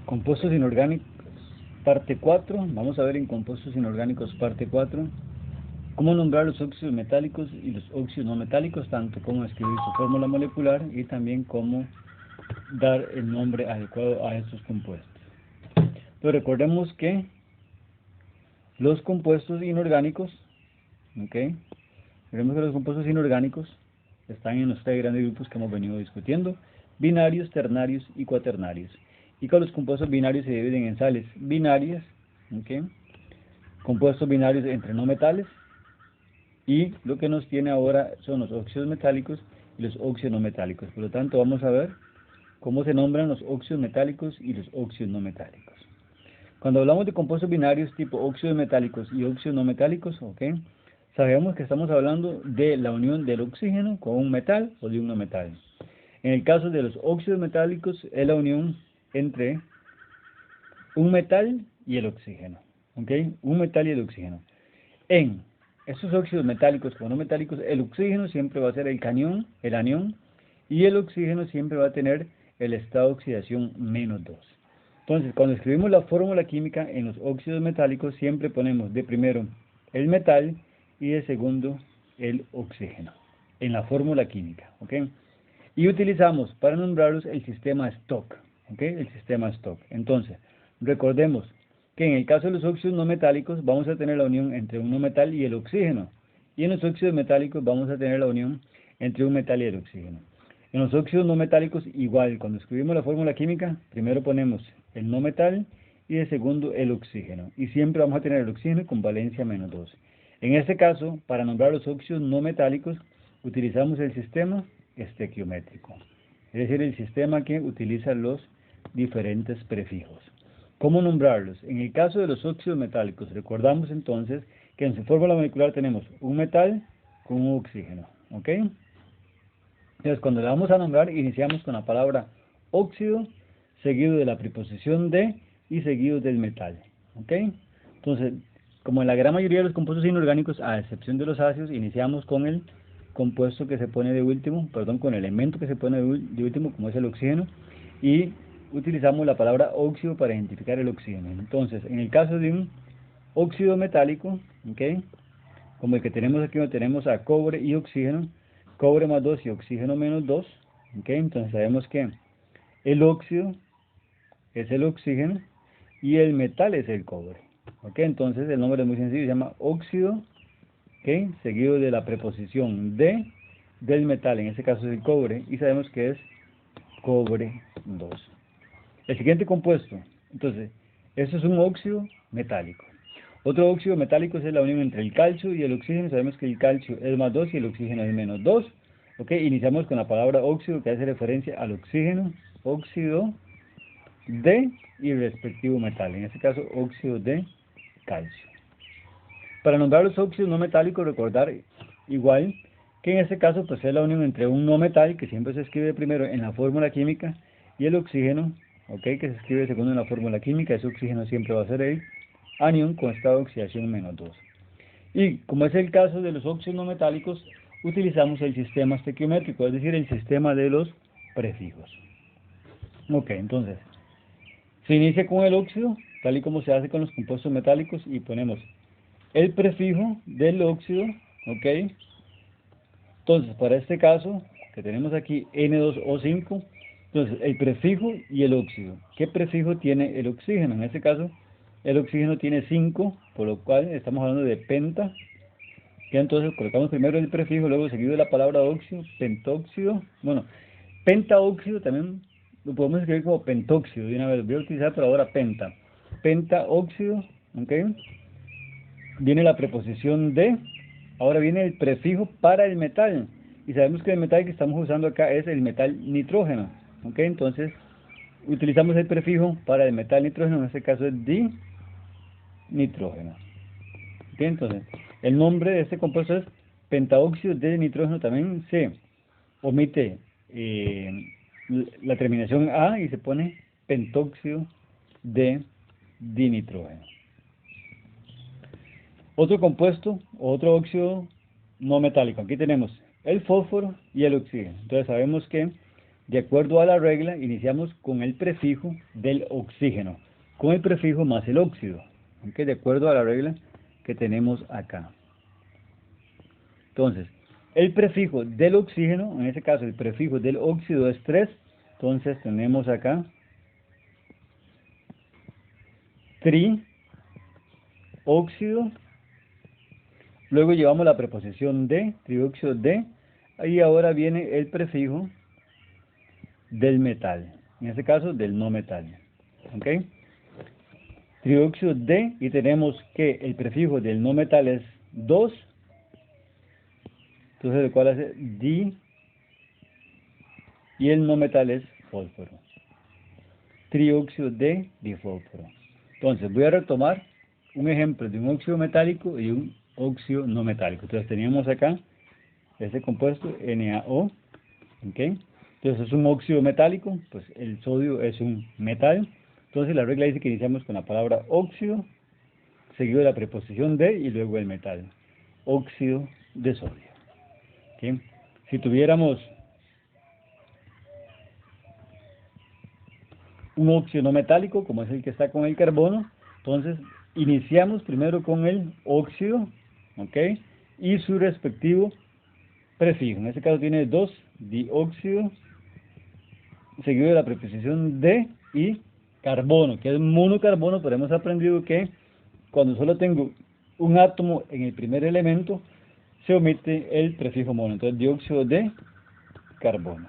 Compuestos inorgánicos, parte 4. Vamos a ver en compuestos inorgánicos, parte 4, cómo nombrar los óxidos metálicos y los óxidos no metálicos, tanto como escribir su fórmula molecular y también cómo dar el nombre adecuado a estos compuestos. Pero recordemos que los compuestos inorgánicos, recordemos que los compuestos inorgánicos están en los 3 grandes grupos que hemos venido discutiendo: binarios, ternarios y cuaternarios. Y que los compuestos binarios se dividen en sales binarias, compuestos binarios entre no metales, y lo que nos tiene ahora son los óxidos metálicos y los óxidos no metálicos. Por lo tanto, vamos a ver cómo se nombran los óxidos metálicos y los óxidos no metálicos. Cuando hablamos de compuestos binarios tipo óxidos metálicos y óxidos no metálicos, sabemos que estamos hablando de la unión del oxígeno con un metal o de un no metal. En el caso de los óxidos metálicos es la unión entre un metal y el oxígeno, un metal y el oxígeno. En estos óxidos metálicos como no metálicos, el oxígeno siempre va a ser el anión, y el oxígeno siempre va a tener el estado de oxidación -2. Entonces, cuando escribimos la fórmula química en los óxidos metálicos, siempre ponemos de primero el metal y de segundo el oxígeno en la fórmula química, y utilizamos para nombrarlos el sistema Stock, el sistema Stock. Entonces, recordemos que en el caso de los óxidos no metálicos vamos a tener la unión entre un no metal y el oxígeno, y en los óxidos metálicos vamos a tener la unión entre un metal y el oxígeno. En los óxidos no metálicos igual, cuando escribimos la fórmula química, primero ponemos el no metal y de segundo el oxígeno, y siempre vamos a tener el oxígeno con valencia -2. En este caso, para nombrar los óxidos no metálicos, utilizamos el sistema estequiométrico, es decir, el sistema que utiliza los diferentes prefijos. ¿Cómo nombrarlos? En el caso de los óxidos metálicos, recordamos entonces que en su fórmula molecular tenemos un metal con un oxígeno, Entonces, cuando le vamos a nombrar, iniciamos con la palabra óxido, seguido de la preposición de y seguido del metal, Entonces, como en la gran mayoría de los compuestos inorgánicos, a excepción de los ácidos, iniciamos con el compuesto que se pone de último, con el elemento que se pone de último, como es el oxígeno, y utilizamos la palabra óxido para identificar el oxígeno. Entonces, en el caso de un óxido metálico, como el que tenemos aquí, donde tenemos a cobre y oxígeno, cobre +2 y oxígeno -2, entonces sabemos que el óxido es el oxígeno y el metal es el cobre, entonces el nombre es muy sencillo, se llama óxido, seguido de la preposición de del metal, en este caso es el cobre, y sabemos que es cobre 2. El siguiente compuesto, entonces, esto es un óxido metálico. Otro óxido metálico es la unión entre el calcio y el oxígeno. Sabemos que el calcio es +2 y el oxígeno es -2. Iniciamos con la palabra óxido, que hace referencia al oxígeno, óxido de y respectivo metal, en este caso óxido de calcio. Para nombrar los óxidos no metálicos, recordar igual que en este caso pues es la unión entre un no metal, que siempre se escribe primero en la fórmula química, y el oxígeno, que se escribe segundo en la fórmula química. Ese oxígeno siempre va a ser el anión con estado de oxidación -2. Y como es el caso de los óxidos no metálicos, utilizamos el sistema estequiométrico, es decir, el sistema de los prefijos. Entonces, se inicia con el óxido, tal y como se hace con los compuestos metálicos, y ponemos el prefijo del óxido, Entonces, para este caso, que tenemos aquí N2O5, entonces el prefijo y el óxido. ¿Qué prefijo tiene el oxígeno? En este caso, el oxígeno tiene 5, por lo cual estamos hablando de penta. Entonces colocamos primero el prefijo, luego seguido de la palabra óxido, pentóxido. Bueno, pentaóxido también lo podemos escribir como pentóxido de una vez. Voy a utilizar por ahora penta. Pentaóxido, Viene la preposición de, ahora viene el prefijo para el metal. Y sabemos que el metal que estamos usando acá es el metal nitrógeno, Entonces utilizamos el prefijo para el metal nitrógeno, en este caso es dinitrógeno. Entonces, el nombre de este compuesto es pentaóxido de nitrógeno. También se omite la terminación A y se pone pentóxido de dinitrógeno. Otro compuesto, otro óxido no metálico. Aquí tenemos el fósforo y el oxígeno. Entonces sabemos que de acuerdo a la regla, iniciamos con el prefijo del oxígeno, con el prefijo más el óxido, ¿okay? De acuerdo a la regla que tenemos acá. Entonces, el prefijo del oxígeno, en este caso el prefijo del óxido es 3, entonces tenemos acá trióxido, luego llevamos la preposición de, trióxido de, y ahora viene el prefijo del metal, en este caso del no metal, ¿ok? Trióxido de, y tenemos que el prefijo del no metal es 2, entonces el cual hace di, y el no metal es fósforo, trióxido de difósforo. Entonces voy a retomar un ejemplo de un óxido metálico y un óxido no metálico. Entonces teníamos acá este compuesto NaO, ¿ok? Entonces es un óxido metálico, pues el sodio es un metal. Entonces la regla dice que iniciamos con la palabra óxido, seguido de la preposición de y luego el metal, óxido de sodio, ¿ok? Si tuviéramos un óxido no metálico, como es el que está con el carbono, entonces iniciamos primero con el óxido, ¿ok? Y su respectivo prefijo. En este caso tiene 2, dióxido, seguido de la preposición de y carbono, que es monocarbono, pero hemos aprendido que cuando solo tengo un átomo en el primer elemento, se omite el prefijo mono. Entonces, dióxido de carbono.